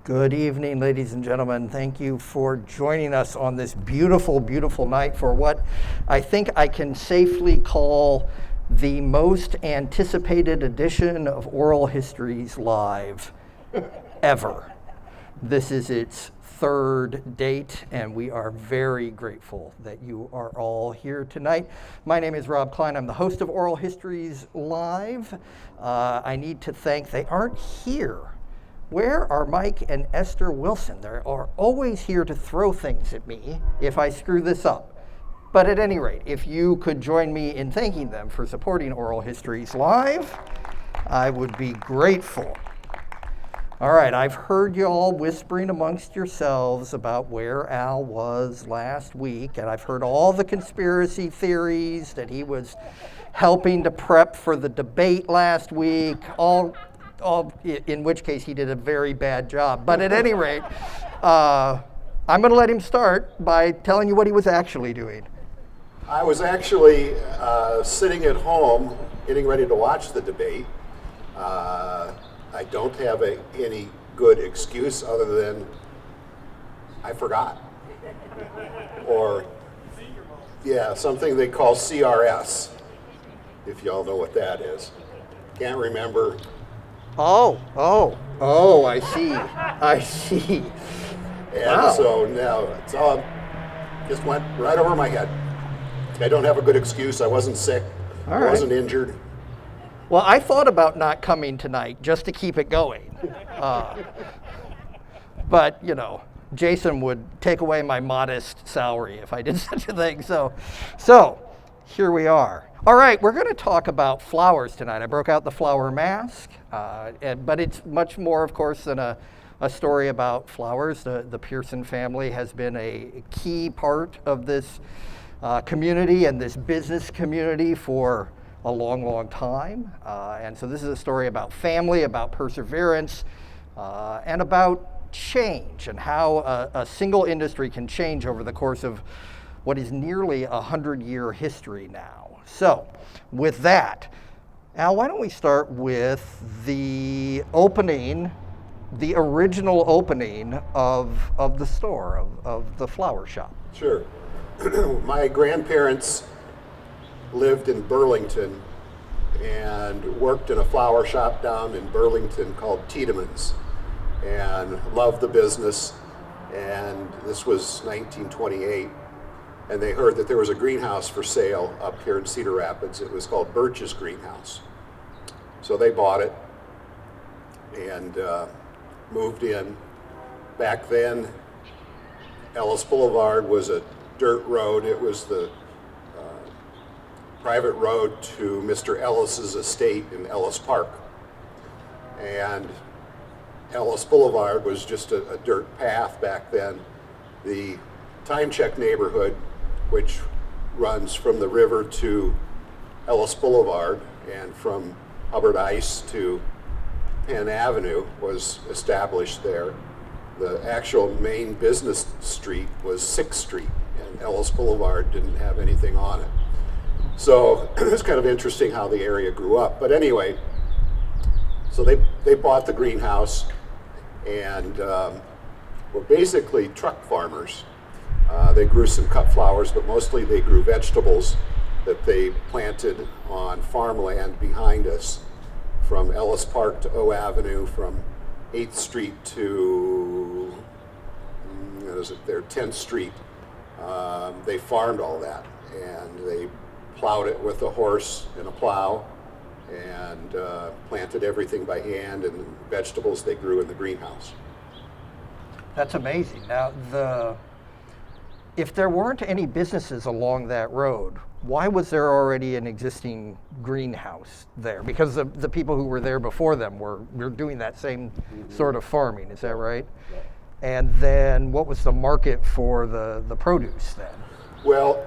Good evening, ladies and gentlemen. Thank you for joining us on this beautiful, beautiful night for what I think I can safely call the most anticipated edition of Oral Histories Live ever. This is its third date, and we are very grateful that you are all here tonight. My name is Rob Klein. I'm the host of Oral Histories Live. I need to thank, they aren't here. Where are Mike and Esther Wilson? They are always here to throw things at me if I screw this up. But at any rate, if you could join me in thanking them for supporting Oral Histories Live, I would be grateful. All right, I've heard you all whispering amongst yourselves about where Al was last week, and I've heard all the conspiracy theories that he was helping to prep for the debate last week, all in which case he did a very bad job. But at any rate, I'm going to let him start by telling you what he was actually doing. I was actually sitting at home getting ready to watch the debate. I don't have any good excuse other than I forgot. Or, yeah, something they call CRS, if y'all know what that is. Can't remember. Oh, I see. And wow. So now it's all just went right over my head. I don't have a good excuse. I wasn't sick. I wasn't injured. Well, I thought about not coming tonight just to keep it going. But, you know, Jason would take away my modest salary if I did such a thing. So here we are. All right, we're going to talk about flowers tonight. I broke out the flower mask, but it's much more, of course, than a story about flowers. The Pierson family has been a key part of this community and this business community for a long, long time. And so this is a story about family, about perseverance, and about change and how a single industry can change over the course of what is nearly a 100-year history now. So with that, Al, why don't we start with the opening, the original opening of the store, of the flower shop? Sure. My grandparents lived in Burlington and worked in a flower shop down in Burlington called Tiedemann's and loved the business. And this was 1928. And they heard that there was a greenhouse for sale up here in Cedar Rapids. It was called Birch's Greenhouse. So they bought it and moved in. Back then, Ellis Boulevard was a dirt road. It was the private road to Mr. Ellis's estate in Ellis Park. And Ellis Boulevard was just a dirt path back then. The Time Check neighborhood, which runs from the river to Ellis Boulevard and from Hubbard Ice to Penn Avenue, was established there. The actual main business street was 6th Street, and Ellis Boulevard didn't have anything on it. So it's kind of interesting how the area grew up. But anyway, so they bought the greenhouse and were basically truck farmers. They grew some cut flowers, but mostly they grew vegetables that they planted on farmland behind us, from Ellis Park to O Avenue, from 8th Street to 10th Street. They farmed all that, and they plowed it with a horse and a plow, and planted everything by hand, and the vegetables they grew in the greenhouse. That's amazing. Now, if there weren't any businesses along that road, why was there already an existing greenhouse there? Because the people who were there before them were doing that same sort of farming, is that right? Yeah. And then what was the market for the produce then? Well,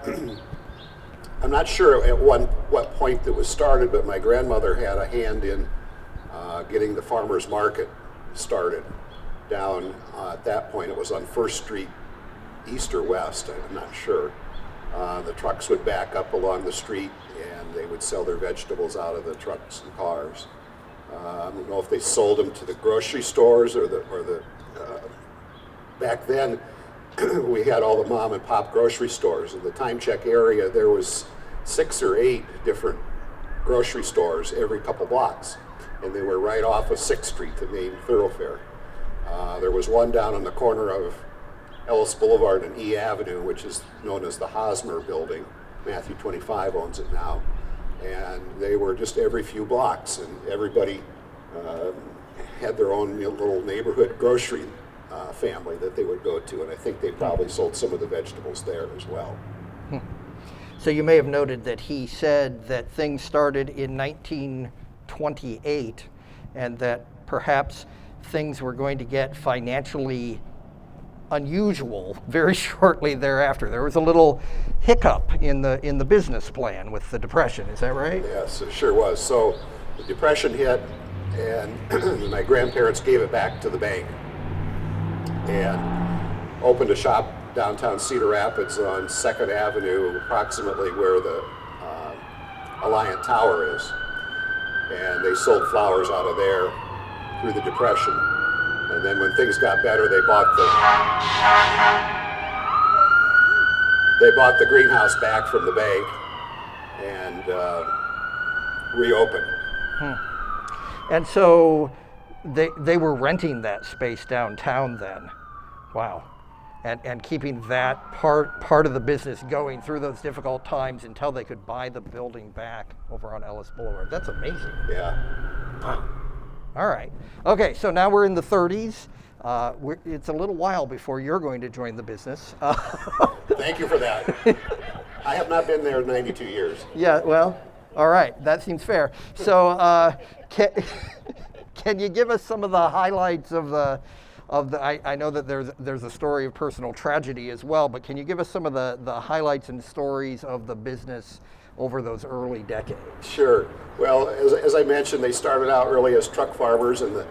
I'm not sure at what point that was started, but my grandmother had a hand in getting the farmers market started down at that point. It was on 1st Street, east or west, I'm not sure. The trucks would back up along the street and they would sell their vegetables out of the trucks and cars. I don't know if they sold them to the grocery stores or the back then, we had all the mom and pop grocery stores. In the Time Check area, there was 6 or 8 different grocery stores every couple blocks, and they were right off of 6th Street, the main thoroughfare. There was one down on the corner of Ellis Boulevard and E Avenue, which is known as the Hosmer Building. Matthew 25 owns it now. And they were just every few blocks, and everybody had their own little neighborhood grocery family that they would go to, and I think they probably sold some of the vegetables there as well. So you may have noted that he said that things started in 1928 and that perhaps things were going to get financially unusual very shortly thereafter. There was a little hiccup in the business plan with the Depression. Is that right? Yes, it sure was. So the Depression hit, and my grandparents gave it back to the bank and opened a shop downtown Cedar Rapids on 2nd Avenue, approximately where the Alliant Tower is. And they sold flowers out of there through the Depression. And then when things got better, they bought the greenhouse back from the bank and reopened. And so they were renting that space downtown then. Wow. And keeping that part of the business going through those difficult times until they could buy the building back over on Ellis Boulevard. That's amazing. Yeah. Wow. All right. Okay, so now we're in the 30s. It's a little while before you're going to join the business. Thank you for that. I have not been there 92 years. Yeah, well, all right. That seems fair. So can you give us some of the highlights of the I know that there's a story of personal tragedy as well, but can you give us some of the highlights and stories of the business over those early decades? Sure. Well, as I mentioned, they started out early as truck farmers, and the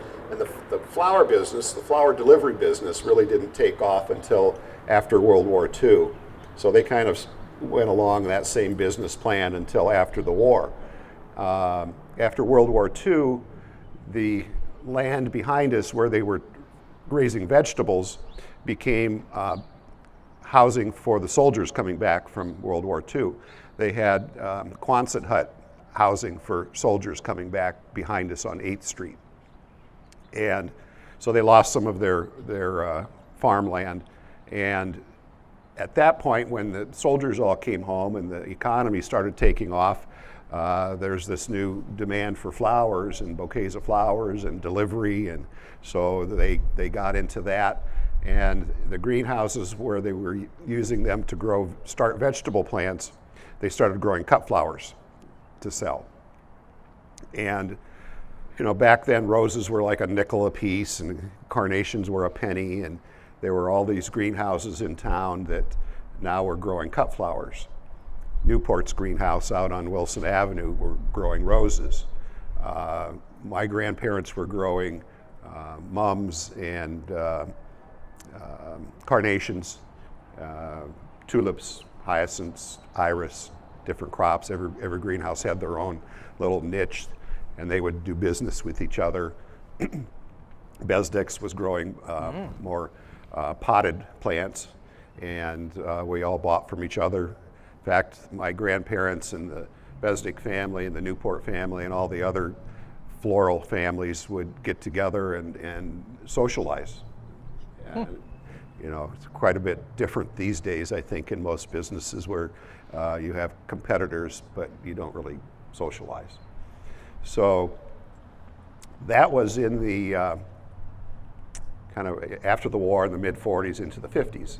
flower business, the flower delivery business, really didn't take off until after World War II. So they kind of went along that same business plan until after the war. After World War II, the land behind us where they were raising vegetables became housing for the soldiers coming back from World War II. They had Quonset hut housing for soldiers coming back behind us on 8th Street. And so they lost some of their farmland. And at that point, when the soldiers all came home and the economy started taking off, there's this new demand for flowers and bouquets of flowers and delivery, and so they got into that. And the greenhouses where they were using them to start vegetable plants, they started growing cut flowers to sell. And back then roses were like a nickel a piece and carnations were a penny, and there were all these greenhouses in town that now were growing cut flowers. Newport's greenhouse out on Wilson Avenue were growing roses. My grandparents were growing mums and carnations, tulips, hyacinths, iris, different crops. Every greenhouse had their own little niche, and they would do business with each other. Besdix was growing more potted plants, and we all bought from each other. In fact, my grandparents and the Besdick family and the Newport family and all the other floral families would get together and socialize. And, it's quite a bit different these days, I think, in most businesses where you have competitors, but you don't really socialize. So that was in the kind of after the war in the mid-40s into the 50s.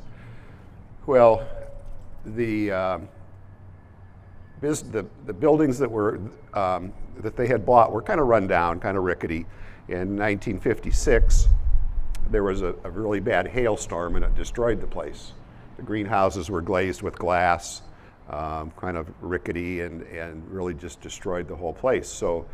Well, the buildings that were that they had bought were kind of run down, kind of rickety. In 1956, there was a really bad hailstorm and it destroyed the place. The greenhouses were glazed with glass, kind of rickety, and really just destroyed the whole place. So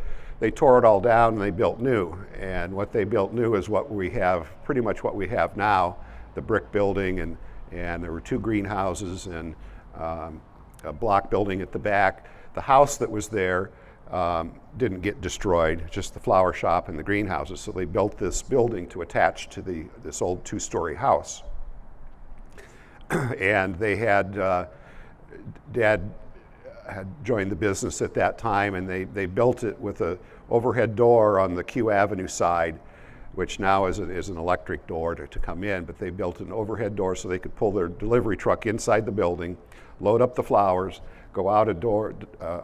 they tore it all down and they built new. And what they built new is what we have, pretty much what we have now, the brick building, and there were 2 greenhouses and a block building at the back. The house that was there didn't get destroyed, just the flower shop and the greenhouses. So they built this building to attach to this old 2-story house. And they had, Dad had joined the business at that time, and they built it with an overhead door on the Q Avenue side, which now is an electric door to come in, but they built an overhead door so they could pull their delivery truck inside the building, load up the flowers, go out a door,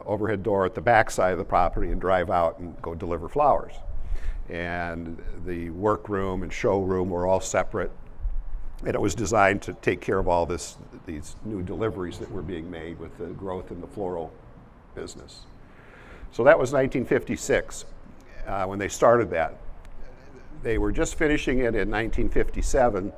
overhead door at the back side of the property, and drive out and go deliver flowers. And the workroom and showroom were all separate, and it was designed to take care of all these new deliveries that were being made with the growth in the floral business. So that was 1956 when they started that. They were just finishing it in 1957,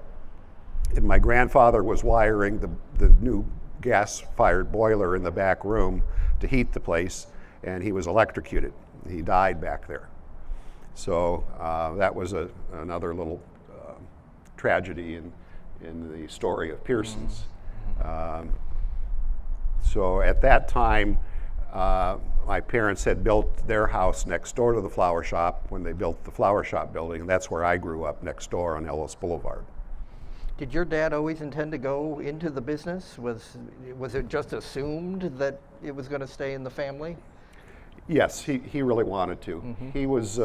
and my grandfather was wiring the new gas-fired boiler in the back room to heat the place, and he was electrocuted. He died back there. So that was another little tragedy in the story of Pierson's. So at that time, my parents had built their house next door to the flower shop when they built the flower shop building, and that's where I grew up, next door on Ellis Boulevard. Did your dad always intend to go into the business? Was it just assumed that it was going to stay in the family? Yes, he really wanted to. He was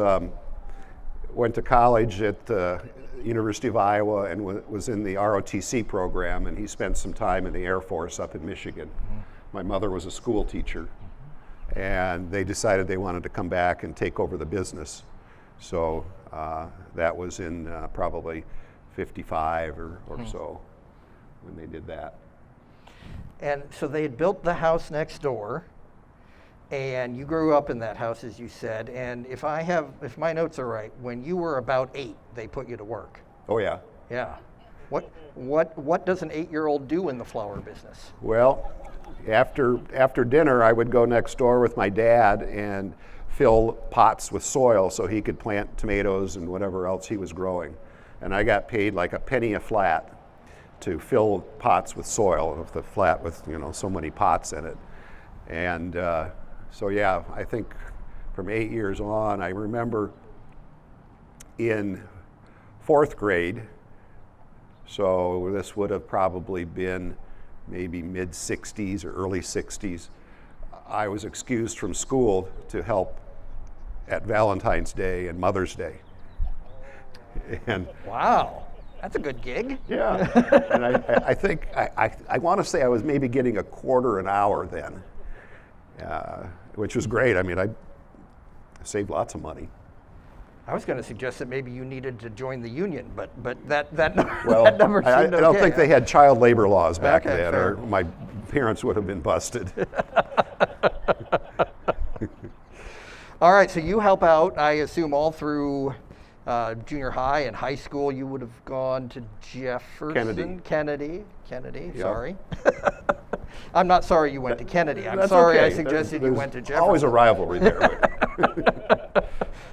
went to college at the University of Iowa and was in the ROTC program, and he spent some time in the Air Force up in Michigan. My mother was a school teacher, and they decided they wanted to come back and take over the business. So that was in probably 55 or so when they did that. And so they had built the house next door, and you grew up in that house, as you said. And if my notes are right, when you were about 8, they put you to work. Oh yeah. Yeah. What does an 8-year-old do in the flower business? Well, after dinner, I would go next door with my dad and fill pots with soil so he could plant tomatoes and whatever else he was growing. And I got paid like a penny a flat to fill pots with soil, with the flat with so many pots in it. And so yeah, I think from 8 years on, I remember in 4th grade, so this would have probably been maybe mid-60s or early 60s, I was excused from school to help at Valentine's Day and Mother's Day. And wow, that's a good gig. Yeah, and I think, I want to say I was maybe getting $0.25 an hour then, which was great. I mean, I saved lots of money. I was going to suggest that maybe you needed to join the union, but that well, that number seemed okay. I don't think they had child labor laws back Okay, then, fair. or my parents would have been busted. All right, so you help out, I assume, all through junior high and high school. You would have gone to Jefferson? Kennedy, Yep. sorry. I'm not sorry you went to Kennedy. I'm That's sorry okay. I suggested you went to Jefferson. Always a rivalry there.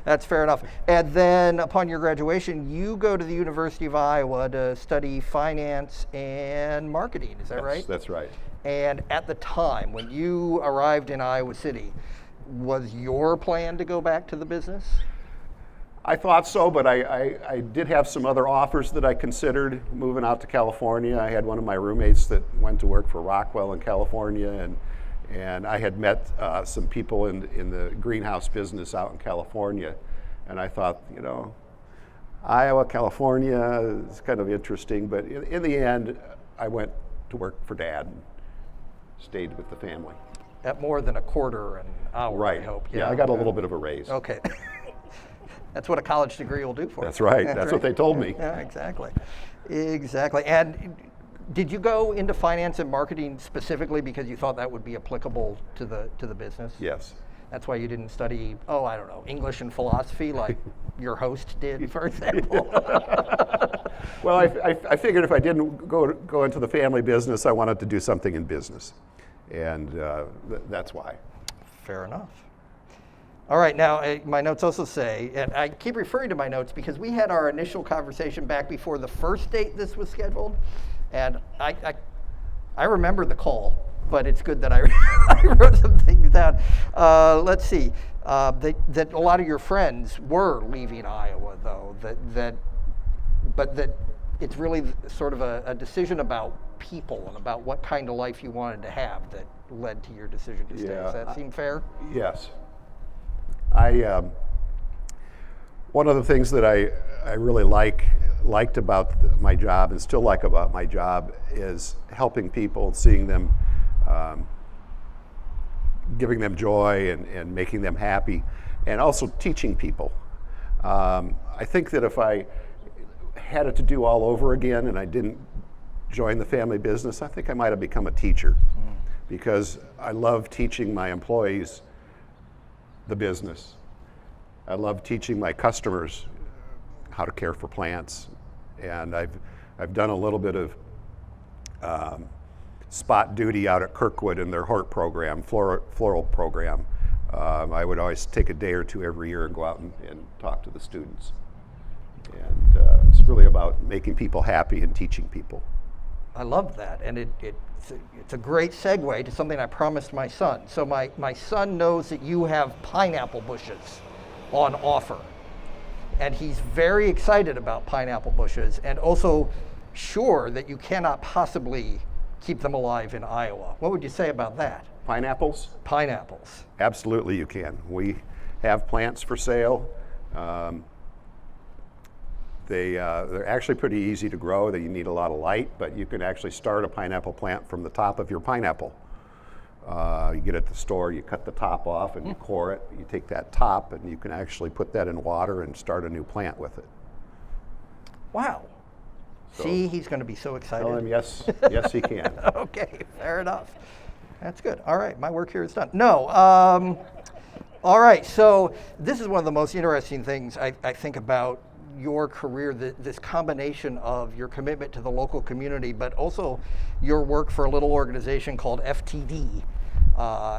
That's fair enough. And then upon your graduation, you go to the University of Iowa to study finance and marketing. Is that right? That's right. And at the time, when you arrived in Iowa City, was your plan to go back to the business? I thought so, but I did have some other offers that I considered moving out to California. I had one of my roommates that went to work for Rockwell in California, and I had met some people in the greenhouse business out in California, and I thought, Iowa, California is kind of interesting, but in the end, I went to work for Dad and stayed with the family. At more than $0.25 an hour, Right. I hope. Yeah, I got a little bit of a raise. Okay. That's what a college degree will do for you. That's right. That's what they told me. Yeah, exactly. And did you go into finance and marketing specifically because you thought that would be applicable to the business? Yes. That's why you didn't study, I don't know, English and philosophy like your host did, for example. Well, I figured if I didn't go into the family business, I wanted to do something in business, and that's why. Fair enough. All right, now my notes also say, and I keep referring to my notes because we had our initial conversation back before the first date this was scheduled, and I remember the call, but it's good that I wrote some things that. Let's see. That a lot of your friends were leaving Iowa, though. But that it's really sort of a decision about people and about what kind of life you wanted to have that led to your decision to stay. Does that seem fair? Yes. One of the things that I really liked about my job and still like about my job is helping people, seeing them, giving them joy and making them happy, and also teaching people. I think that if I had it to do all over again and I didn't join the family business, I think I might have become a teacher, because I love teaching my employees the business. I love teaching my customers how to care for plants, and I've done a little bit of spot duty out at Kirkwood in their hort program, floral program. I would always take a day or two every year and go out and talk to the students. And it's really about making people happy and teaching people. I love that, and it's a great segue to something I promised my son. So my son knows that you have pineapple bushes on offer, and he's very excited about pineapple bushes, and also sure that you cannot possibly keep them alive in Iowa. What would you say about that? Pineapples? Pineapples. Absolutely you can. We have plants for sale. They're actually pretty easy to grow. You need a lot of light, but you can actually start a pineapple plant from the top of your pineapple. You get it at the store, you cut the top off and you core it. You take that top and you can actually put that in water and start a new plant with it. Wow. So, see, he's going to be so excited. Tell him yes, yes he can. Okay, fair enough. That's good. All right, my work here is done. No. All right, so this is one of the most interesting things I think about your career, this combination of your commitment to the local community, but also your work for a little organization called FTD,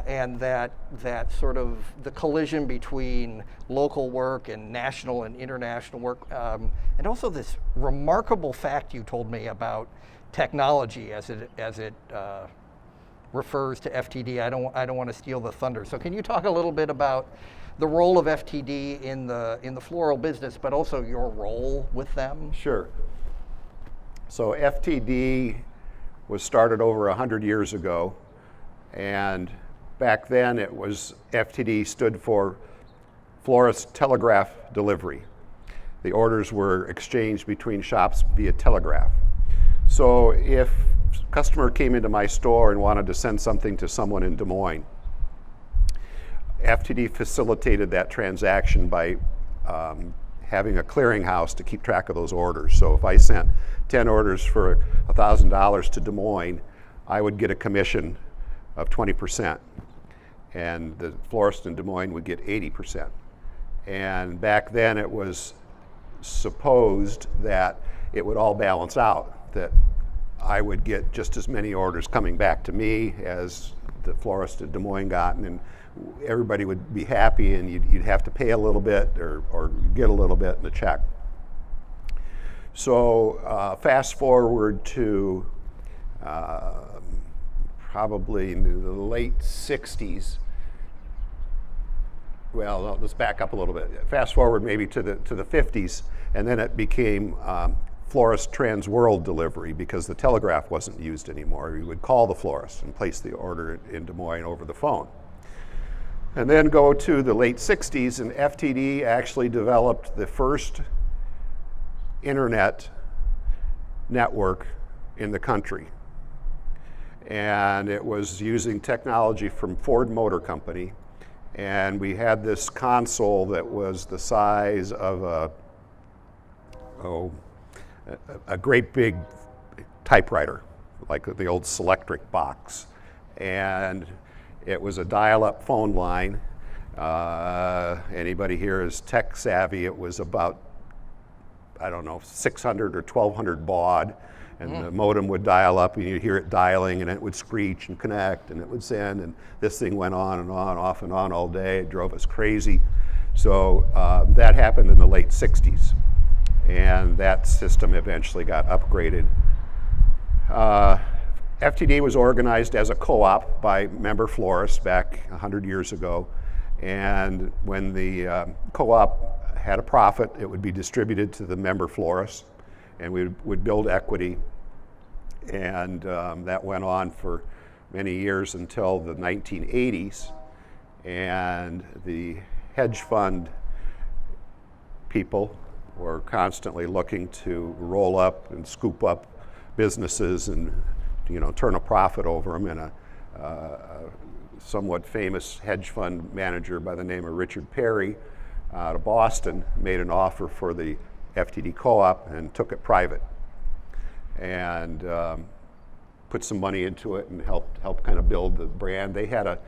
and that sort of the collision between local work and national and international work, and also this remarkable fact you told me about technology as it refers to FTD. I don't want to steal the thunder. So can you talk a little bit about the role of FTD in the floral business, but also your role with them? Sure. So FTD was started over 100 years ago, and back then it was FTD stood for Florist Telegraph Delivery. The orders were exchanged between shops via telegraph. So if a customer came into my store and wanted to send something to someone in Des Moines, FTD facilitated that transaction by having a clearinghouse to keep track of those orders. So if I sent 10 orders for $1,000 to Des Moines, I would get a commission of 20%, and the florist in Des Moines would get 80%. And back then it was supposed that it would all balance out, that I would get just as many orders coming back to me as the florist in Des Moines got, and everybody would be happy, and you'd have to pay a little bit or get a little bit in a check. So fast forward to probably in the late 60s. Well, let's back up a little bit. Fast forward maybe to the 50s, and then it became florist trans-world delivery, because the telegraph wasn't used anymore. You would call the florist and place the order in Des Moines over the phone. And then go to the late 60s, and FTD actually developed the first internet network in the country. And it was using technology from Ford Motor Company. And we had this console that was the size of a great big typewriter, like the old Selectric box. And it was a dial-up phone line. Anybody here is tech savvy. It was about, I don't know, 600 or 1200 baud, and the modem would dial up, and you'd hear it dialing, and it would screech and connect, and it would send, and this thing went on and on, off and on all day. It drove us crazy. So that happened in the late 60s, and that system eventually got upgraded. FTD was organized as a co-op by member florists back 100 years ago, and when the co-op had a profit, it would be distributed to the member florists, and we would build equity, and that went on for many years until the 1980s, and the hedge fund people were constantly looking to roll up and scoop up businesses and turn a profit over them. And a somewhat famous hedge fund manager by the name of Richard Perry out of Boston made an offer for the FTD co-op and took it private, and put some money into it and helped kind of build the brand. They had a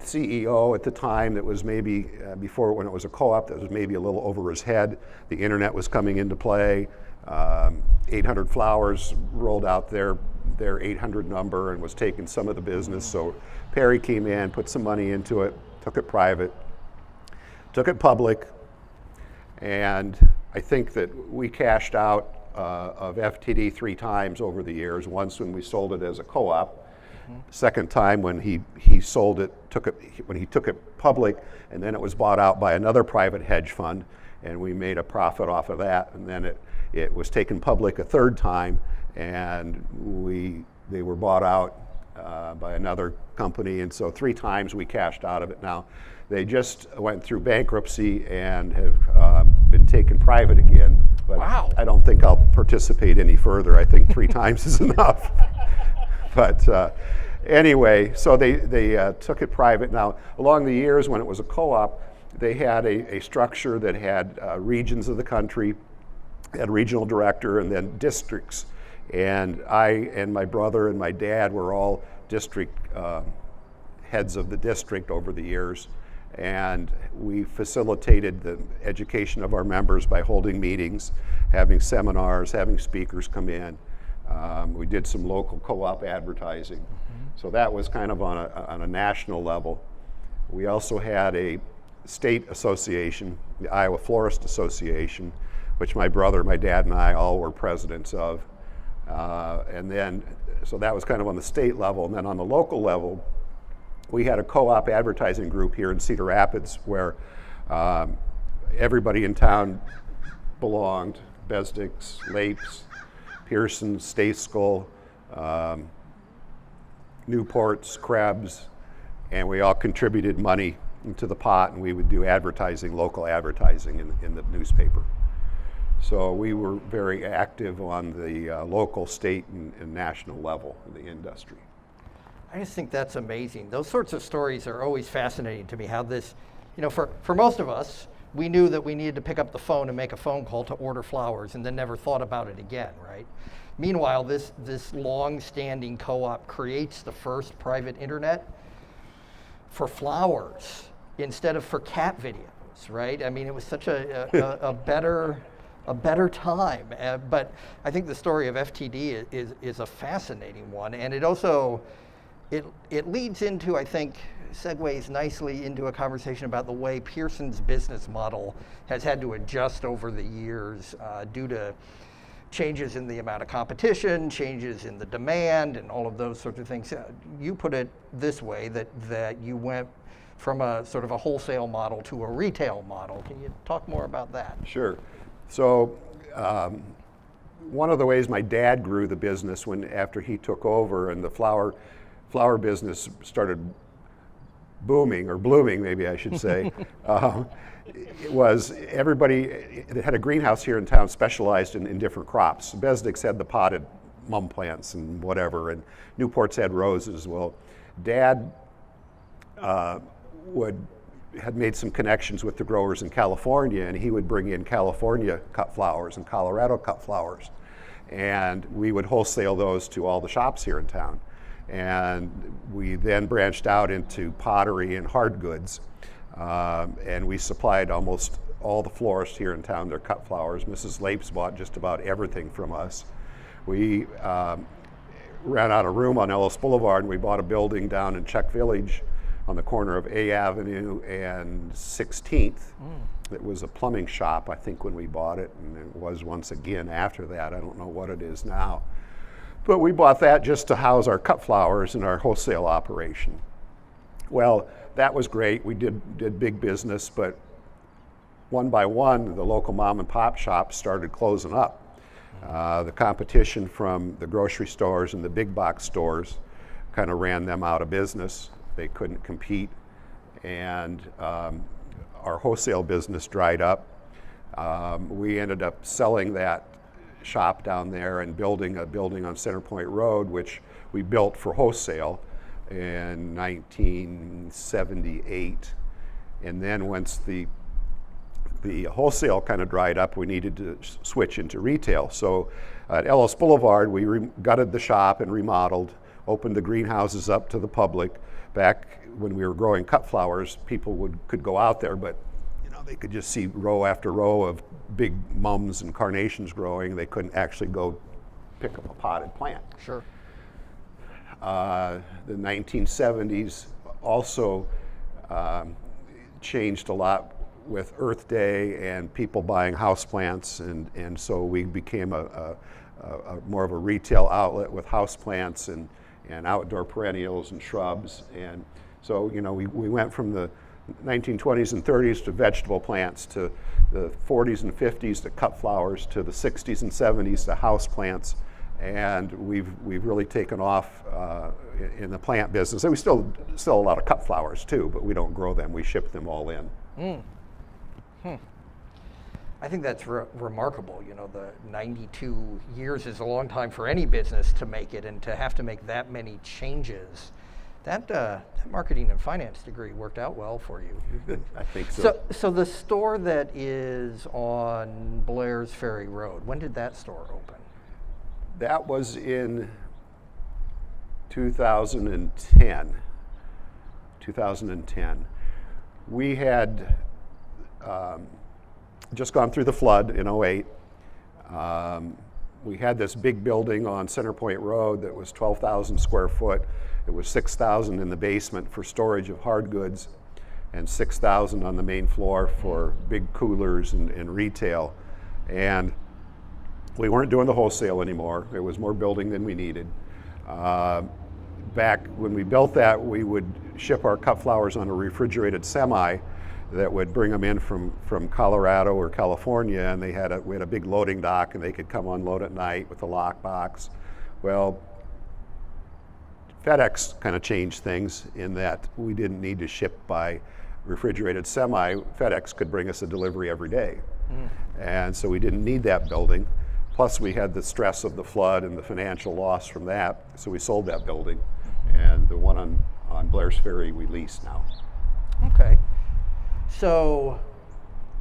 CEO at the time that was maybe, before when it was a co-op, that was maybe a little over his head. The internet was coming into play. 800 Flowers rolled out their 800 number and was taking some of the business. So Perry came in, put some money into it, took it private, took it public, and I think that we cashed out of FTD 3 times over the years. Once when we sold it as a co-op, second time when he sold it, when he took it public, and then it was bought out by another private hedge fund, and we made a profit off of that. And then it was taken public a third time, and they were bought out by another company, and so 3 times we cashed out of it. Now they just went through bankruptcy and have been taken private again. But wow. I don't think I'll participate any further. I think 3 times is enough. But anyway, so they took it private. Now, along the years when it was a co-op, they had a structure that had regions of the country, had a regional director, and then districts. And I and my brother and my dad were all district heads of the district over the years. And we facilitated the education of our members by holding meetings, having seminars, having speakers come in. We did some local co-op advertising. So that was kind of on a national level. We also had a state association, the Iowa Florist Association, which my brother, my dad, and I all were presidents of. And then, so that was kind of on the state level. And then on the local level, we had a co-op advertising group here in Cedar Rapids where everybody in town belonged. Besdicks, Lapes, Pierson, Stateskull, Newports, Krebs, and we all contributed money into the pot, and we would do advertising, local advertising in the newspaper. So we were very active on the local, state, and national level in the industry. I just think that's amazing. Those sorts of stories are always fascinating to me, how this, for most of us, we knew that we needed to pick up the phone and make a phone call to order flowers and then never thought about it again, right? Meanwhile, this long-standing co-op creates the first private internet for flowers instead of for cat videos, right? I mean, it was such a better time. But I think the story of FTD is a fascinating one, and it also it leads into, I think, segues nicely into a conversation about the way Pierson's business model has had to adjust over the years due to changes in the amount of competition, changes in the demand, and all of those sorts of things. You put it this way, that you went from a sort of a wholesale model to a retail model. Can you talk more about that? Sure. So one of the ways my dad grew the business after he took over and the flower business started booming, or blooming maybe I should say, it was everybody that had a greenhouse here in town specialized in different crops. Besdicks had the potted mum plants and whatever, and Newports had roses. Well, Dad had made some connections with the growers in California, and he would bring in California cut flowers and Colorado cut flowers, and we would wholesale those to all the shops here in town. And we then branched out into pottery and hard goods, and we supplied almost all the florists here in town their cut flowers. Mrs. Lapes bought just about everything from us. We ran out of room on Ellis Boulevard, and we bought a building down in Czech Village on the corner of A Avenue and 16th. It was a plumbing shop, I think, when we bought it, and it was once again after that. I don't know what it is now. But we bought that just to house our cut flowers and our wholesale operation. Well, that was great. We did big business, but one by one, the local mom and pop shops started closing up. The competition from the grocery stores and the big box stores kind of ran them out of business. They couldn't compete, and our wholesale business dried up. We ended up selling that shop down there and building a building on Center Point Road, which we built for wholesale in 1978. And then once the wholesale kind of dried up, we needed to switch into retail. So at Ellis Boulevard, we gutted the shop and remodeled, opened the greenhouses up to the public. Back when we were growing cut flowers, people could go out there, but they could just see row after row of big mums and carnations growing. They couldn't actually go pick up a potted plant. Sure. The 1970s also changed a lot with Earth Day and people buying houseplants, and so we became a more of a retail outlet with houseplants and outdoor perennials and shrubs. And so we went from the 1920s and 30s to vegetable plants, to the 40s and 50s to cut flowers, to the 60s and 70s to house plants, and we've really taken off in the plant business. And we still sell a lot of cut flowers too, but we don't grow them. We ship them all in. I think that's remarkable. The 92 years is a long time for any business to make it, and to have to make that many changes. That marketing and finance degree worked out well for you. I think so. So the store that is on Blair's Ferry Road, when did that store open? That was in 2010. We had just gone through the flood in 08. We had this big building on Center Point Road that was 12,000 square foot. It was 6,000 in the basement for storage of hard goods, and 6,000 on the main floor for big coolers and retail. And we weren't doing the wholesale anymore. It was more building than we needed. Back when we built that, we would ship our cut flowers on a refrigerated semi that would bring them in from Colorado or California, and we had a big loading dock, and they could come unload at night with a lockbox. Well, FedEx kind of changed things in that we didn't need to ship by refrigerated semi. FedEx could bring us a delivery every day. And so we didn't need that building. Plus we had the stress of the flood and the financial loss from that, so we sold that building. And the one on Blair's Ferry we lease now. Okay. So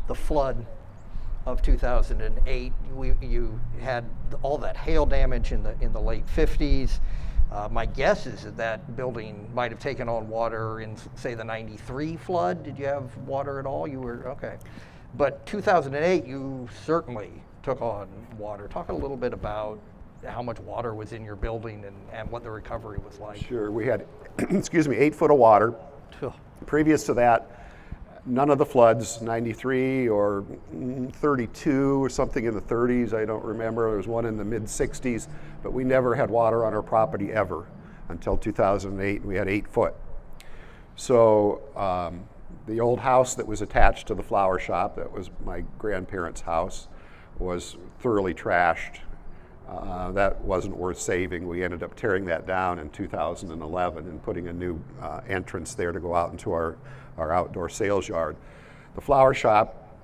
the flood of 2008, you had all that hail damage in the late 50s. My guess is that building might have taken on water in, say, the 93 flood. Did you have water at all? You were, okay. But 2008, you certainly took on water. Talk a little bit about how much water was in your building and what the recovery was like. Sure, we had, 8 foot of water. Previous to that, none of the floods, 93 or 32 or something in the 30s, I don't remember. There was one in the mid 60s, but we never had water on our property ever until 2008, and we had 8 foot. So the old house that was attached to the flower shop, that was my grandparents' house, was thoroughly trashed. That wasn't worth saving. We ended up tearing that down in 2011 and putting a new entrance there to go out into our outdoor sales yard. The flower shop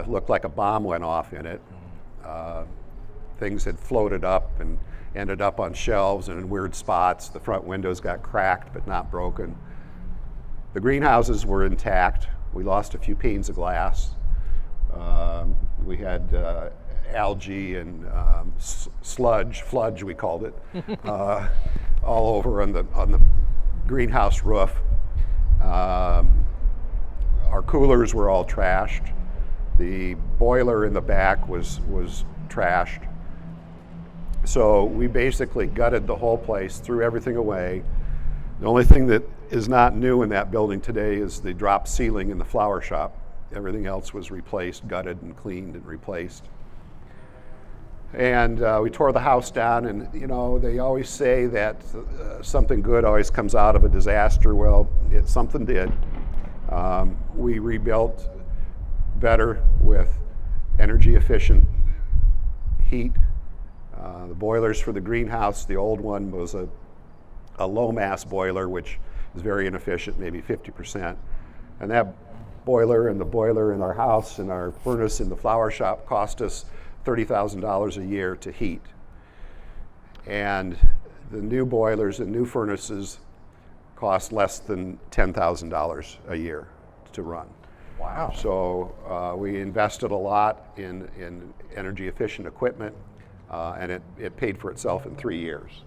looked like a bomb went off in it. Things had floated up and ended up on shelves and in weird spots. The front windows got cracked but not broken. The greenhouses were intact. We lost a few panes of glass. We had algae and sludge we called it, all over on the greenhouse roof. Our coolers were all trashed. The boiler in the back was trashed. So we basically gutted the whole place, threw everything away. The only thing that is not new in that building today is the drop ceiling in the flower shop. Everything else was replaced, gutted and cleaned and replaced. And we tore the house down, and you know, they always say that something good always comes out of a disaster. Well, something did. We rebuilt better with energy efficient heat. The boilers for the greenhouse, the old one was a low mass boiler, which is very inefficient, maybe 50%. And that boiler and the boiler in our house and our furnace in the flower shop cost us $30,000 a year to heat. And the new boilers and new furnaces cost less than $10,000 a year to run. Wow. So we invested a lot in energy efficient equipment, and it paid for itself in 3 years.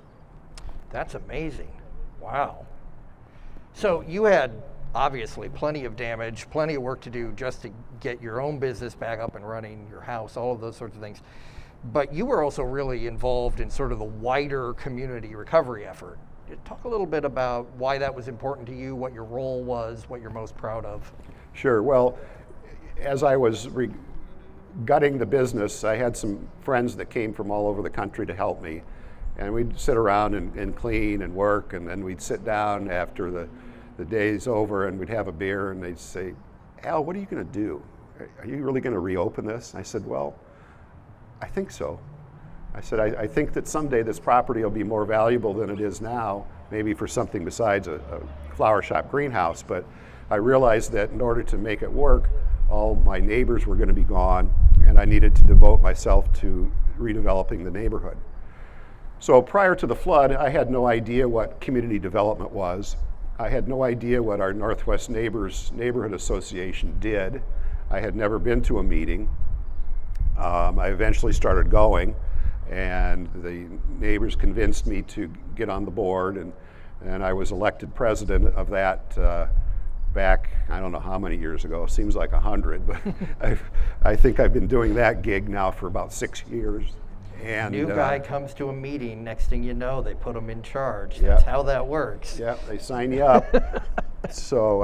That's amazing. Wow. So you had obviously plenty of damage, plenty of work to do just to get your own business back up and running, your house, all of those sorts of things. But you were also really involved in sort of the wider community recovery effort. Talk a little bit about why that was important to you, what your role was, what you're most proud of. Sure. Well, as I was gutting the business, I had some friends that came from all over the country to help me. And we'd sit around and clean and work, and then we'd sit down after the day's over and we'd have a beer, and they'd say, "Al, what are you going to do? Are you really going to reopen this?" And I said, "Well, I think so." I said, I think that someday this property will be more valuable than it is now, maybe for something besides a flower shop greenhouse. But I realized that in order to make it work, all my neighbors were going to be gone, and I needed to devote myself to redeveloping the neighborhood. So prior to the flood, I had no idea what community development was. I had no idea what our Northwest Neighbors Neighborhood Association did. I had never been to a meeting. I eventually started going, and the neighbors convinced me to get on the board, and I was elected president of that back, I don't know how many years ago, seems like 100, but I think I've been doing that gig now for about 6 years. And new guy comes to a meeting, next thing you know, they put him in charge. Yep. That's how that works. Yeah, they sign you up. So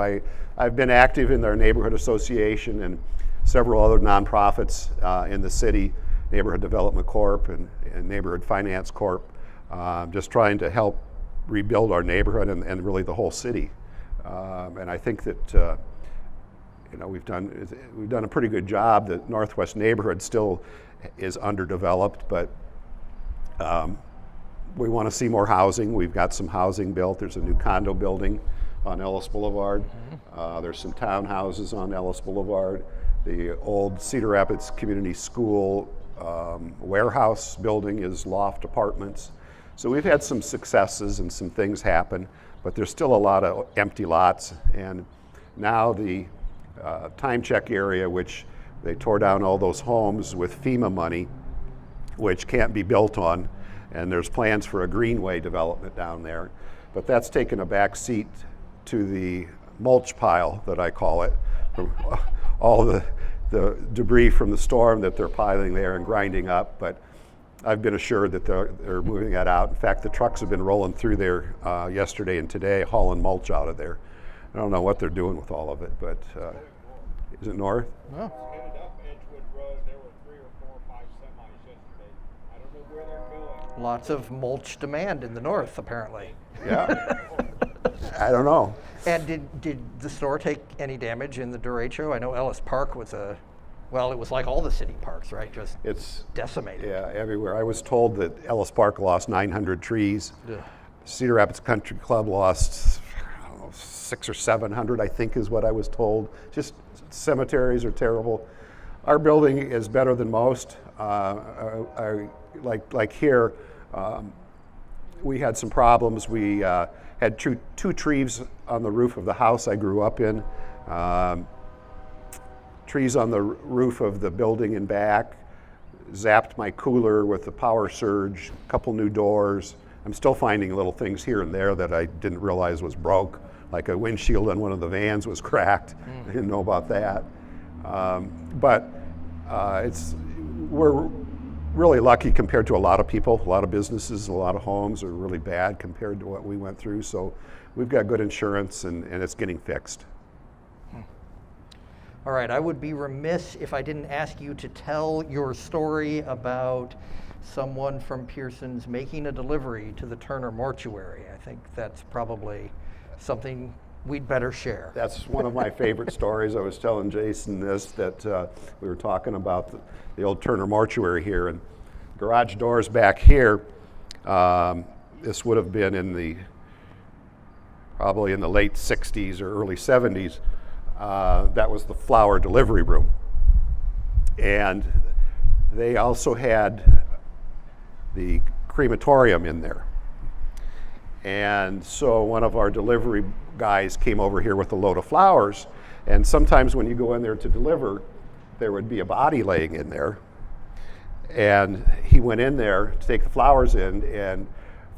I've been active in their neighborhood association and several other nonprofits in the city, Neighborhood Development Corp and Neighborhood Finance Corp, just trying to help rebuild our neighborhood and really the whole city. And I think that we've done a pretty good job. The Northwest neighborhood still is underdeveloped, but we want to see more housing. We've got some housing built. There's a new condo building on Ellis Boulevard. There's some townhouses on Ellis Boulevard. The old Cedar Rapids Community School warehouse building is loft apartments. So we've had some successes and some things happen, but there's still a lot of empty lots. And now the time check area, which they tore down all those homes with FEMA money, which can't be built on, and there's plans for a greenway development down there. But that's taken a back seat to the mulch pile, that I call it, from all the debris from the storm that they're piling there and grinding up. But I've been assured that they're moving that out. In fact, the trucks have been rolling through there yesterday and today, hauling mulch out of there. I don't know what they're doing with all of it, but is it north? Oh. Lots of mulch demand in the north, apparently. Yeah. I don't know. And did the store take any damage in the derecho? I know Ellis Park was it was like all the city parks, right? It's decimated. Yeah, everywhere. I was told that Ellis Park lost 900 trees. Ugh. Cedar Rapids Country Club lost 600 or 700, I think is what I was told. Just cemeteries are terrible. Our building is better than most. Like here, we had some problems. We had two trees on the roof of the house I grew up in, trees on the roof of the building in back, zapped my cooler with the power surge, a couple new doors. I'm still finding little things here and there that I didn't realize was broke, like a windshield on one of the vans was cracked. I didn't know about that. But we're really lucky compared to a lot of people. A lot of businesses, a lot of homes are really bad compared to what we went through. So we've got good insurance and it's getting fixed. All right, I would be remiss if I didn't ask you to tell your story about someone from Pierson's making a delivery to the Turner Mortuary. I think that's probably something we'd better share. That's one of my favorite stories. I was telling Jason this, that we were talking about the old Turner Mortuary here, and garage doors back here. This would have been probably in the late 60s or early 70s. That was the flower delivery room. And they also had the crematorium in there. And so one of our delivery guys came over here with a load of flowers, and sometimes when you go in there to deliver, there would be a body laying in there. And he went in there to take the flowers in and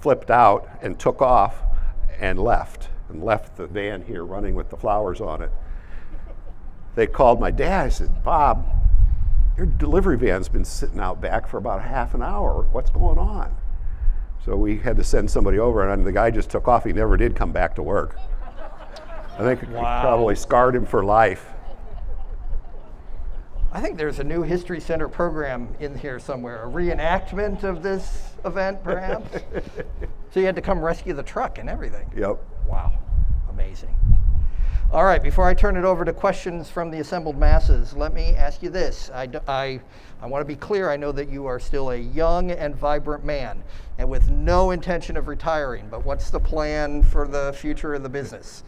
flipped out and took off and left the van here running with the flowers on it. They called my dad. I said, "Bob, your delivery van's been sitting out back for about half an hour. What's going on?" So we had to send somebody over, and the guy just took off. He never did come back to work. I think it probably scarred him for life. I think there's a new History Center program in here somewhere, a reenactment of this event, perhaps? So you had to come rescue the truck and everything. Yep. Wow, amazing. All right, before I turn it over to questions from the assembled masses, let me ask you this. I want to be clear. I know that you are still a young and vibrant man and with no intention of retiring, but what's the plan for the future of the business?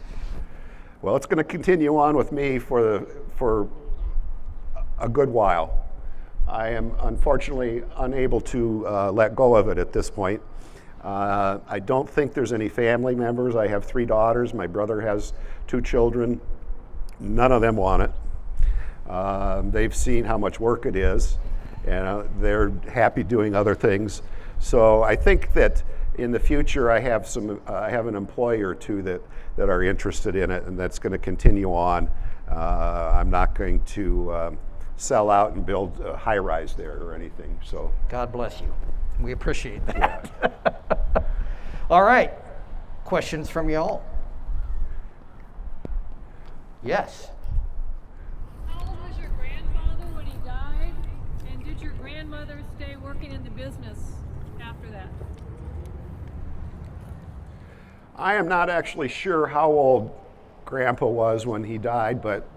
Well, it's going to continue on with me for a good while. I am unfortunately unable to let go of it at this point. I don't think there's any family members. I have 3 daughters. My brother has 2 children. None of them want it. They've seen how much work it is, and they're happy doing other things. So I think that in the future I have an employer or 2 that are interested in it, and that's going to continue on. I'm not going to sell out and build a high-rise there or anything. So God bless you. We appreciate that. Yeah. All right. Questions from y'all? Yes. How old was your grandfather when he died? And did your grandmother stay working in the business after that? I am not actually sure how old Grandpa was when he died, but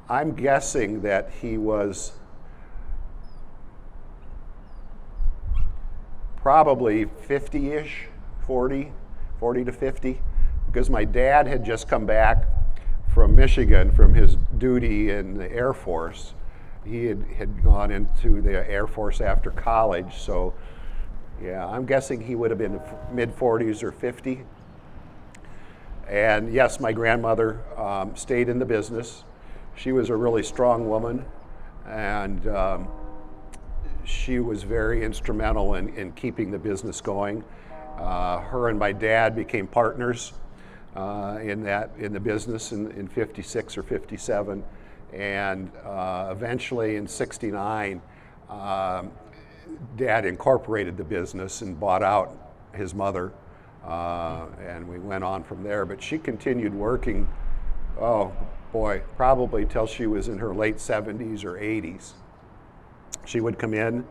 I'm guessing that he was probably 50-ish, 40 to 50, because my dad had just come back from Michigan from his duty in the Air Force. He had gone into the Air Force after college, so yeah, I'm guessing he would have been mid-40s or 50. And yes, my grandmother stayed in the business. She was a really strong woman, and she was very instrumental in keeping the business going. Her and my dad became partners in the business in 56 or 57, and eventually in 69, Dad incorporated the business and bought out his mother, and we went on from there. But she continued working, oh boy, probably till she was in her late 70s or 80s. She would come in,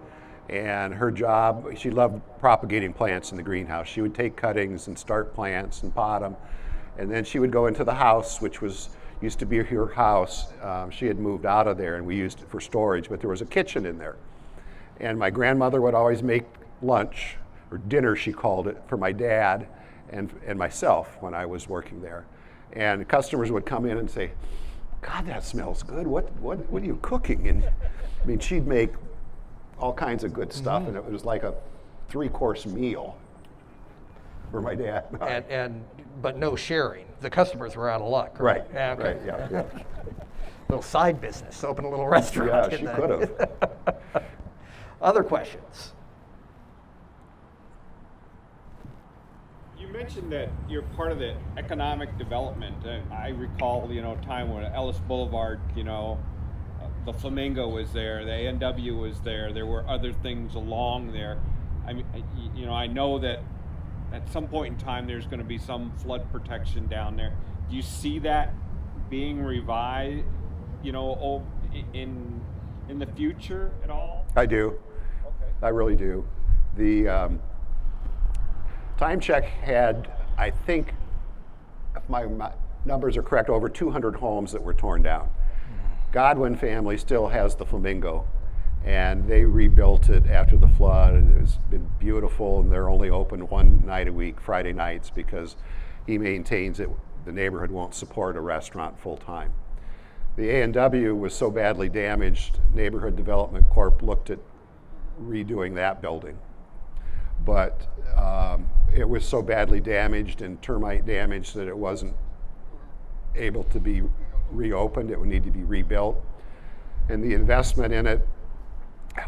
and her job, she loved propagating plants in the greenhouse. She would take cuttings and start plants and pot them, and then she would go into the house, which used to be her house. She had moved out of there, and we used it for storage, but there was a kitchen in there. And my grandmother would always make lunch, or dinner she called it, for my dad and myself when I was working there. And customers would come in and say, "God, that smells good. What are you cooking?" And I mean, she'd make all kinds of good stuff, and it was like a 3-course meal for my dad. But no sharing. The customers were out of luck. Right. Yeah, okay. Right. Yeah. Little side business. Open a little restaurant. Yeah, she could have. Other questions? You mentioned that you're part of the economic development. I recall, time when Ellis Boulevard, the Flamingo was there, the A&W was there. There were other things along there. I mean, I know that at some point in time there's going to be some flood protection down there. Do you see that being revised, in the future at all? I do. Okay. I really do. The time check had, I think, if my numbers are correct, over 200 homes that were torn down. Godwin family still has the Flamingo, and they rebuilt it after the flood, and it's been beautiful, and they're only open one night a week, Friday nights, because he maintains that the neighborhood won't support a restaurant full time. The A&W was so badly damaged, Neighborhood Development Corp looked at redoing that building. But it was so badly damaged and termite damaged that it wasn't able to be reopened. It would need to be rebuilt. And the investment in it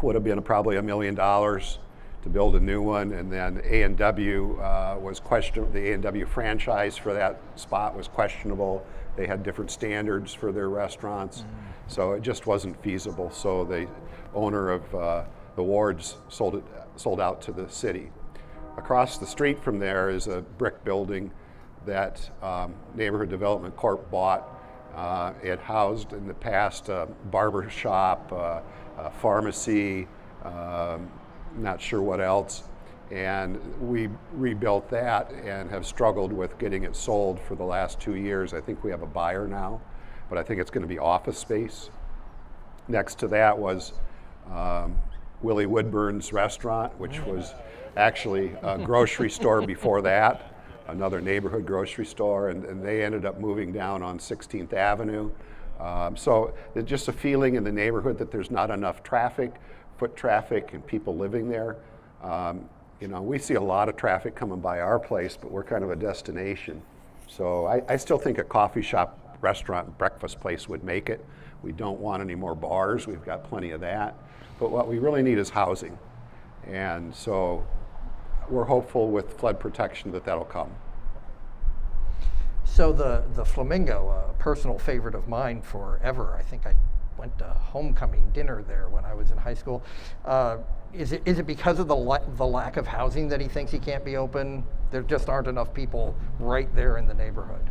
would have been probably $1 million to build a new one. And then A&W was questionable. The A&W franchise for that spot was questionable. They had different standards for their restaurants. So it just wasn't feasible. So the owner of the Wards sold out to the city. Across the street from there is a brick building that Neighborhood Development Corp bought. It housed in the past a barber shop, a pharmacy, not sure what else. And we rebuilt that and have struggled with getting it sold for the last 2 years. I think we have a buyer now, but I think it's going to be office space. Next to that was Willie Woodburn's restaurant, which was actually a grocery store before that, another neighborhood grocery store, and they ended up moving down on 16th Avenue. So there's just a feeling in the neighborhood that there's not enough traffic, foot traffic, and people living there. We see a lot of traffic coming by our place, but we're kind of a destination. So I still think a coffee shop, restaurant, breakfast place would make it. We don't want any more bars. We've got plenty of that. But what we really need is housing. And so we're hopeful with flood protection that that'll come. So the Flamingo, a personal favorite of mine forever. I think I went to homecoming dinner there when I was in high school. Is it because of the lack of housing that he thinks he can't be open? There just aren't enough people right there in the neighborhood.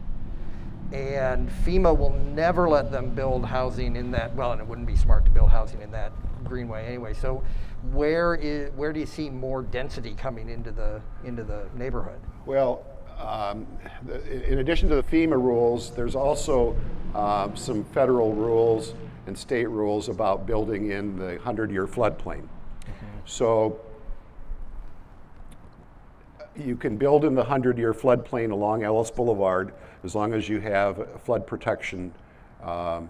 And FEMA will never let them build housing in that, well, and it wouldn't be smart to build housing in that greenway anyway. So where do you see more density coming into the neighborhood? Well, in addition to the FEMA rules, there's also some federal rules and state rules about building in the 100-year floodplain. So you can build in the 100-year floodplain along Ellis Boulevard as long as you have flood protection, as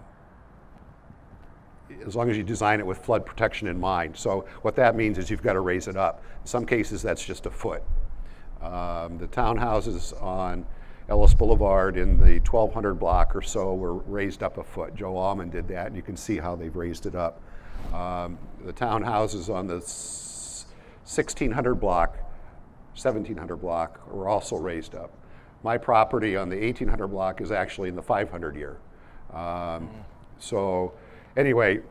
long as you design it with flood protection in mind. So what that means is you've got to raise it up. In some cases, that's just a foot. The townhouses on Ellis Boulevard in the 1200 block or so were raised up a foot. Joe Allman did that, and you can see how they've raised it up. The townhouses on the 1600 block, 1700 block were also raised up. My property on the 1800 block is actually in the 500 year. So anyway,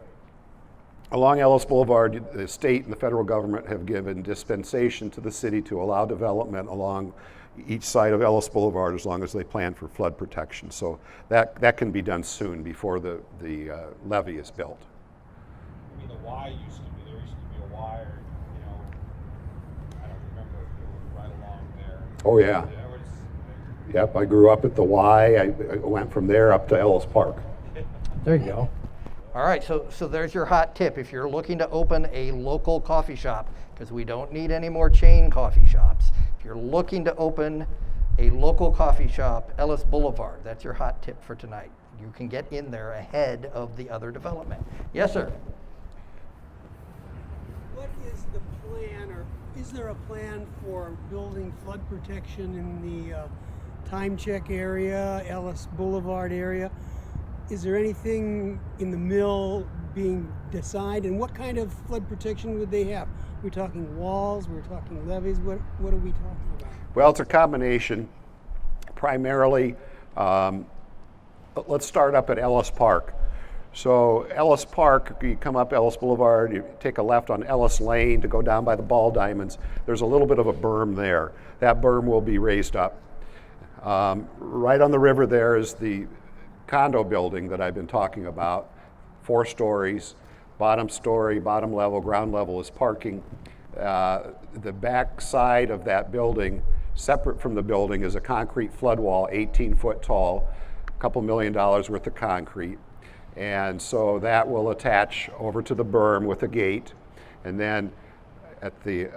along Ellis Boulevard, the state and the federal government have given dispensation to the city to allow development along each side of Ellis Boulevard as long as they plan for flood protection. So that can be done soon before the levee is built. I mean, the Y used to be, there used to be a Y, I don't remember if it was right along there. Oh yeah. Yep, I grew up at the Y. I went from there up to Ellis Park. There you go. All right, so there's your hot tip. If you're looking to open a local coffee shop, because we don't need any more chain coffee shops. If you're looking to open a local coffee shop, Ellis Boulevard, that's your hot tip for tonight. You can get in there ahead of the other development. Yes, sir. What is the plan, or is there a plan for building flood protection in the Time Check area, Ellis Boulevard area? Is there anything in the mill being decided, and what kind of flood protection would they have? We're talking walls, we're talking levees, what are we talking about? Well, it's a combination. Primarily, let's start up at Ellis Park. So Ellis Park, you come up Ellis Boulevard, you take a left on Ellis Lane to go down by the ball diamonds. There's a little bit of a berm there. That berm will be raised up. Right on the river there is the condo building that I've been talking about, 4 stories, bottom story, bottom level, ground level is parking. The back side of that building, separate from the building, is a concrete flood wall, 18 foot tall, a couple $1 million worth of concrete. And so that will attach over to the berm with a gate. And then at the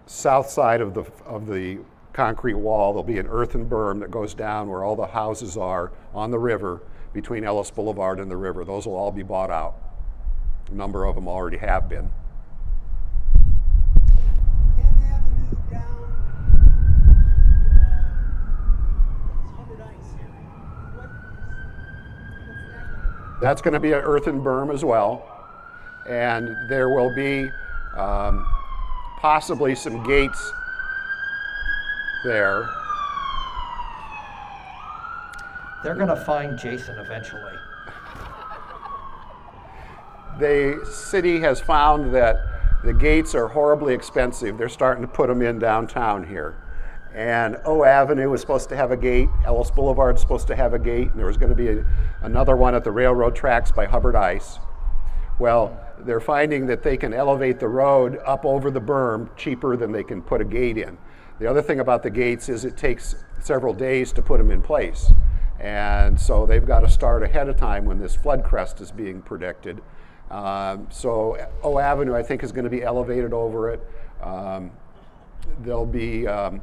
south side of the concrete wall, there'll be an earthen berm that goes down where all the houses are on the river between Ellis Boulevard and the river. Those will all be bought out. A number of them already have been. And the avenue down to Hubbard Ice area. What's that? That's going to be an earthen berm as well. And there will be possibly some gates there. They're going to find Jason eventually. The city has found that the gates are horribly expensive. They're starting to put them in downtown here. And O Avenue was supposed to have a gate, Ellis Boulevard is supposed to have a gate, and there was going to be another one at the railroad tracks by Hubbard Ice. Well, they're finding that they can elevate the road up over the berm cheaper than they can put a gate in. The other thing about the gates is it takes several days to put them in place. And so they've got to start ahead of time when this flood crest is being predicted. So O Avenue, I think, is going to be elevated over it. There'll be a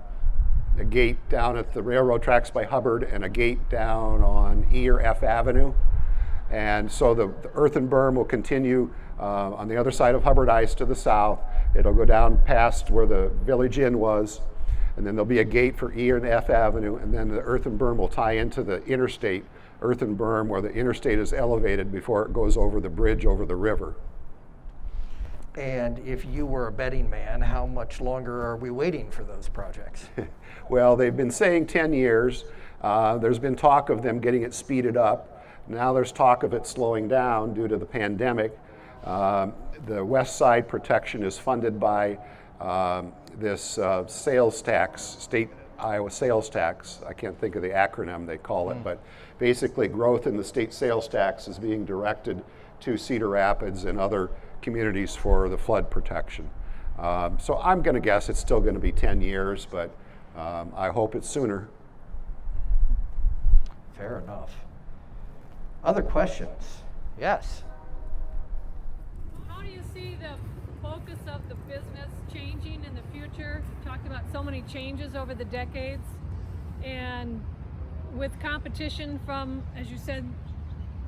gate down at the railroad tracks by Hubbard and a gate down on E or F Avenue. And so the earthen berm will continue on the other side of Hubbard Ice to the south. It'll go down past where the Village Inn was, and then there'll be a gate for E and F Avenue, and then the earthen berm will tie into the interstate earthen berm where the interstate is elevated before it goes over the bridge over the river. And if you were a betting man, how much longer are we waiting for those projects? Well, they've been saying 10 years. There's been talk of them getting it speeded up. Now there's talk of it slowing down due to the pandemic. The West Side protection is funded by this sales tax, state Iowa sales tax. I can't think of the acronym they call it, but basically growth in the state sales tax is being directed to Cedar Rapids and other communities for the flood protection. So I'm going to guess it's still going to be 10 years, but I hope it's sooner. Fair enough. Other questions? Yes. How do you see the focus of the business changing in the future? You talked about so many changes over the decades, and with competition from, as you said,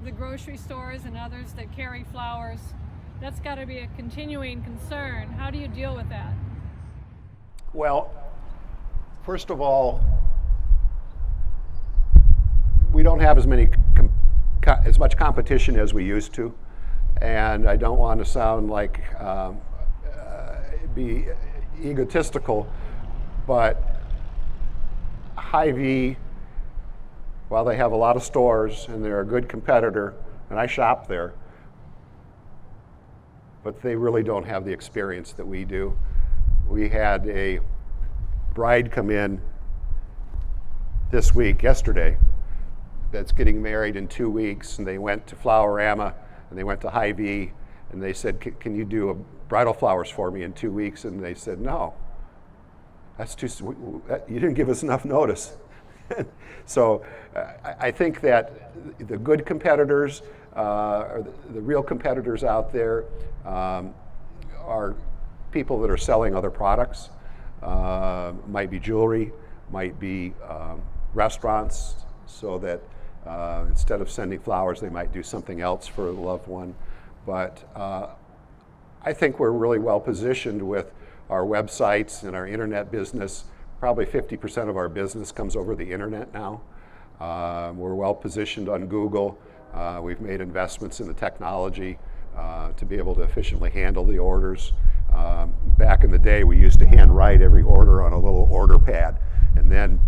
the grocery stores and others that carry flowers, that's got to be a continuing concern. How do you deal with that? Well, first of all, we don't have as much competition as we used to, and I don't want to sound like be egotistical, but Hy-Vee, while they have a lot of stores and they're a good competitor, and I shop there, but they really don't have the experience that we do. We had a bride come in yesterday, that's getting married in 2 weeks, and they went to Flowerama and they went to Hy-Vee, and they said, can you do bridal flowers for me in 2 weeks? And they said, no, that's you didn't give us enough notice. So I think that the good competitors, or the real competitors out there, are people that are selling other products. Might be jewelry, might be restaurants, so that instead of sending flowers, they might do something else for a loved one. But I think we're really well positioned with our websites and our internet business. Probably 50% of our business comes over the internet now. We're well positioned on Google. We've made investments in the technology to be able to efficiently handle the orders. Back in the day, we used to hand write every order on a little order pad, and then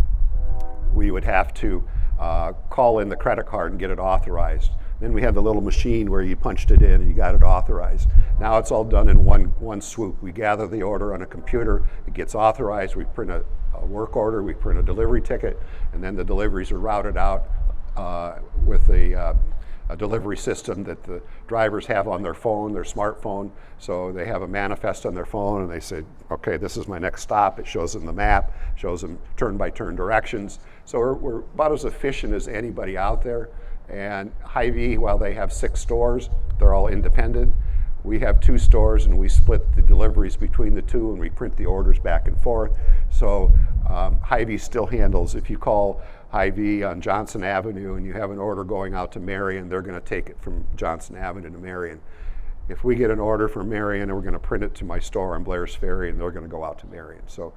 we would have to call in the credit card and get it authorized. Then we had the little machine where you punched it in and you got it authorized. Now it's all done in one swoop. We gather the order on a computer, it gets authorized, we print a work order, we print a delivery ticket, and then the deliveries are routed out with a delivery system that the drivers have on their phone, their smartphone. So they have a manifest on their phone and they say, okay, this is my next stop. It shows them the map, shows them turn-by-turn directions. So we're about as efficient as anybody out there. And Hy-Vee, while they have 6 stores, they're all independent. We have 2 stores and we split the deliveries between the 2 and we print the orders back and forth. So Hy-Vee still handles, if you call Hy-Vee on Johnson Avenue and you have an order going out to Marion, they're going to take it from Johnson Avenue to Marion. If we get an order from Marion, we're going to print it to my store on Blair's Ferry and they're going to go out to Marion. So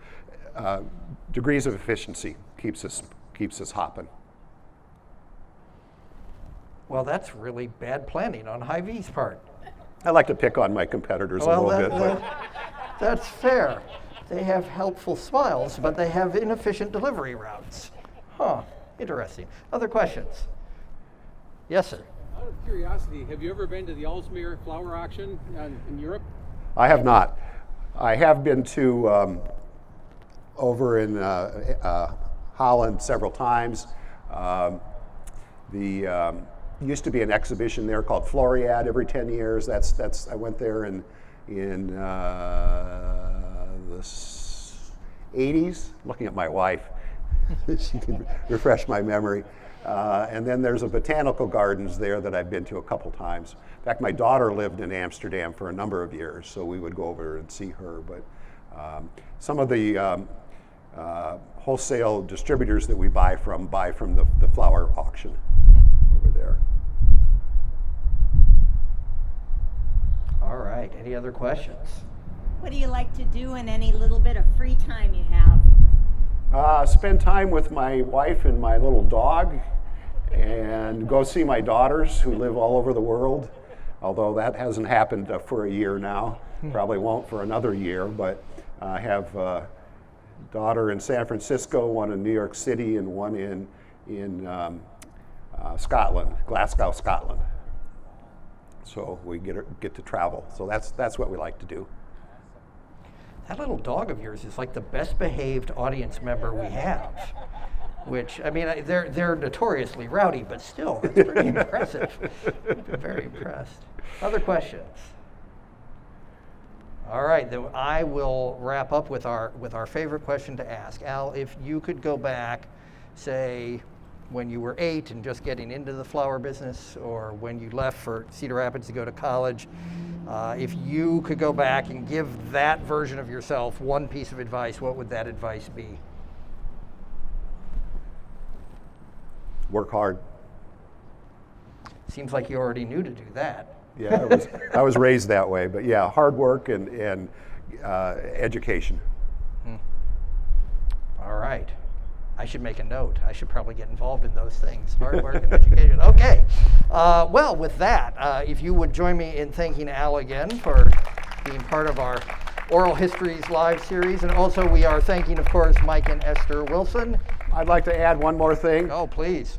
degrees of efficiency keeps us hopping. Well, that's really bad planning on Hy-Vee's part. I like to pick on my competitors a little bit. But That's fair. They have helpful smiles, but they have inefficient delivery routes. Huh, interesting. Other questions? Yes, sir. Out of curiosity, have you ever been to the Ellesmere flower auction in Europe? I have not. I have been to over in Holland several times. Used to be an exhibition there called Floriad every 10 years. I went there in the 80s. Looking at my wife, she can refresh my memory. And then there's a botanical gardens there that I've been to a couple times. In fact, my daughter lived in Amsterdam for a number of years, so we would go over and see her. But some of the wholesale distributors that we buy from the flower auction over there. All right, any other questions? What do you like to do in any little bit of free time you have? Spend time with my wife and my little dog and go see my daughters who live all over the world, although that hasn't happened for a year now. Probably won't for another year, but I have a daughter in San Francisco, one in New York City, and one in Scotland, Glasgow, Scotland. So we get to travel. So that's what we like to do. That little dog of yours is like the best behaved audience member we have. Which, I mean, they're notoriously rowdy, but still, it's pretty impressive. I've been very impressed. Other questions? All right, then I will wrap up with our favorite question to ask. Al, if you could go back, say, when you were 8 and just getting into the flower business, or when you left for Cedar Rapids to go to college, if you could go back and give that version of yourself one piece of advice, what would that advice be? Work hard. Seems like you already knew to do that. Yeah, I was raised that way, but yeah, hard work and education. All right. I should make a note. I should probably get involved in those things. Hard work and education. Okay. Well, with that, if you would join me in thanking Al again for being part of our Oral Histories live series. And also we are thanking, of course, Mike and Esther Wilson. I'd like to add one more thing. Oh, please.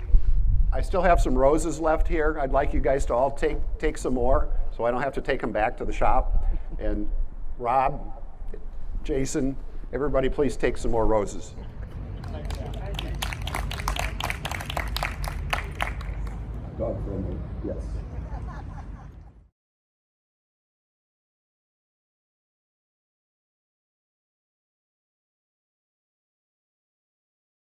I still have some roses left here. I'd like you guys to all take some more so I don't have to take them back to the shop. And Rob, Jason, everybody please take some more roses. Dog friendly, yes.